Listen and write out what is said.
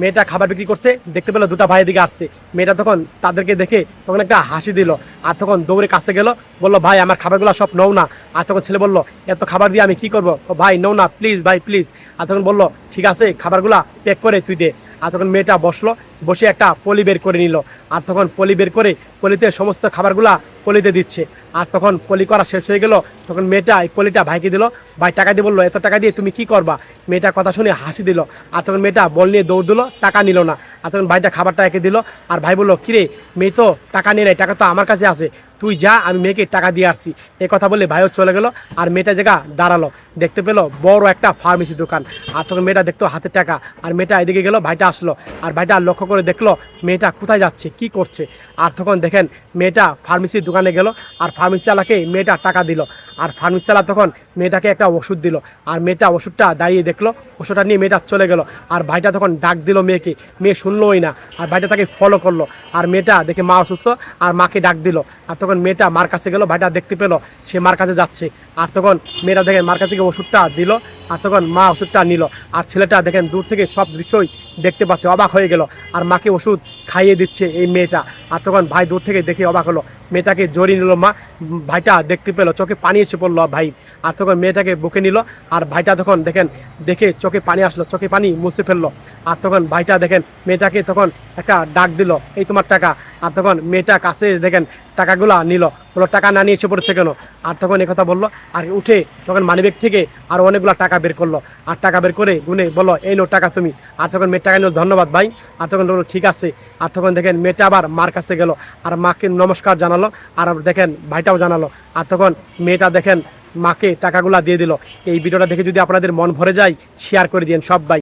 মেয়েটা খাবার বিক্রি করছে, দেখতে পেলো দুটা ভাই দিকে আসছে। মেয়েটা তখন তাদেরকে দেখে তখন একটা হাসি দিল, আর তখন দৌড়ে কাছে গেল, বললো ভাই আমার খাবারগুলো সব নাও না। আর তখন ছেলে বললো এত খাবার দিয়ে আমি কি করবো, ভাই নাও না প্লিজ ভাই প্লিজ। আর তখন বললো ঠিক আছে খাবারগুলা প্যাক করে তুই দে। আর তখন মেয়েটা বসলো, বসে একটা পলি বের করে নিল। আর তখন পলি বের করে পলিতে সমস্ত খাবারগুলা পলিতে দিচ্ছে। আর তখন পলি করা শেষ হয়ে গেল, তখন মেয়েটা এই পলিটা ভাইকে দিল। ভাই টাকা দিয়ে বললো এত টাকা দিয়ে তুমি কি করবা। মেয়েটা কথা শুনে হাসি দিল। আর তখন মেয়েটা বল নিয়ে দৌড় দিল, টাকা নিল না। আর তখন ভাইটা খাবারটা একে দিল। আর ভাই বললো কিরে মেয়ে তো টাকা নিয়ে নেয়, টাকা তো আমার কাছে আছে, তুই যা আমি মেয়েকে টাকা দিয়ে আসছি। এই কথা বলে ভাইও চলে গেল। আর মেয়েটা জায়গা দাঁড়ালো, দেখতে পেলো বড় একটা ফার্মেসি দোকান। আর তখন মেয়েটা দেখতো হাতে টাকা। আর মেয়েটা এদিকে গেল, ভাইটা আসলো। আর ভাইটা লক্ষ্য করে দেখলো মেয়েটা কোথায় যাচ্ছে কি করছে। আর তখন দেখেন মেয়েটা ফার্মেসির দোকানে গেল, আর ফার্মেসিওয়ালাকে মেয়েটা টাকা দিল। আর ফার্মেসিওয়ালা তখন মেয়েটাকে একটা ওষুধ দিল। আর মেয়েটা ওষুধটা দাঁড়িয়ে দেখলো, ওষুধটা নিয়ে মেয়েটা চলে গেল। আর ভাইটা তখন ডাক দিল মেয়েকে, মেয়ে শুনলোই না। আর ভাইটা তাকে ফলো করলো। আর মেয়েটা দেখে মা অসুস্থ, আর মাকে ডাক দিল। আর তখন মেয়েটা মার কাছে গেল, ভাইটা দেখতে পেলো সে মার কাছে যাচ্ছে। আর তখন মেয়েটা দেখেন মার কাছে গিয়ে ওষুধটা দিল। আর তখন মা ওষুধটা নিল। আর ছেলেটা দেখেন দূর থেকে সব দৃশ্যই দেখতে পাচ্ছে, অবাক হয়ে গেল। আর মাকে ওষুধ খাইয়ে দিচ্ছে এই মেয়েটা। আর তখন ভাই দূর থেকে দেখে অবাক হলো, মেয়েটাকে জড়িয়ে নিল মা। ভাইটা দেখতে পেলো চোখে পানি এসে পড়লো ভাই। আর তখন মেয়েটাকে বুকে নিল। আর ভাইটা তখন দেখেন দেখে চোখে পানি আসলো, চোখে পানি মুছে ফেললো। আর তখন ভাইটা দেখেন মেয়েটাকে তখন একটা ডাক দিল, এই তোমার টাকা। আর তখন মেয়েটা কাছে দেখেন টাকাগুলা নিল, বললো টাকা না নিয়ে এসে পড়েছে কেন। আর তখন কথা বললো। আর উঠে তখন মানিব্যাগ থেকে আর অনেকগুলো টাকা বের করলো। আর টাকা বের করে গুনে বললো এই নো টাকা তুমি। আর তখন মেয়ের টাকা নিল, ধন্যবাদ ভাই। আর তখন বললো ঠিক আছে। আর তখন দেখেন মেয়েটা আবার মার কাছে গেল, আর মাকে নমস্কার জানালো। আর দেখেন ভাইটাও জানালো। আর তখন মেয়েটা দেখেন মাকে টাকাগুলা দিয়ে দিল। এই ভিডিওটা দেখে যদি আপনাদের মন ভরে যায় শেয়ার করে দিন সব ভাই।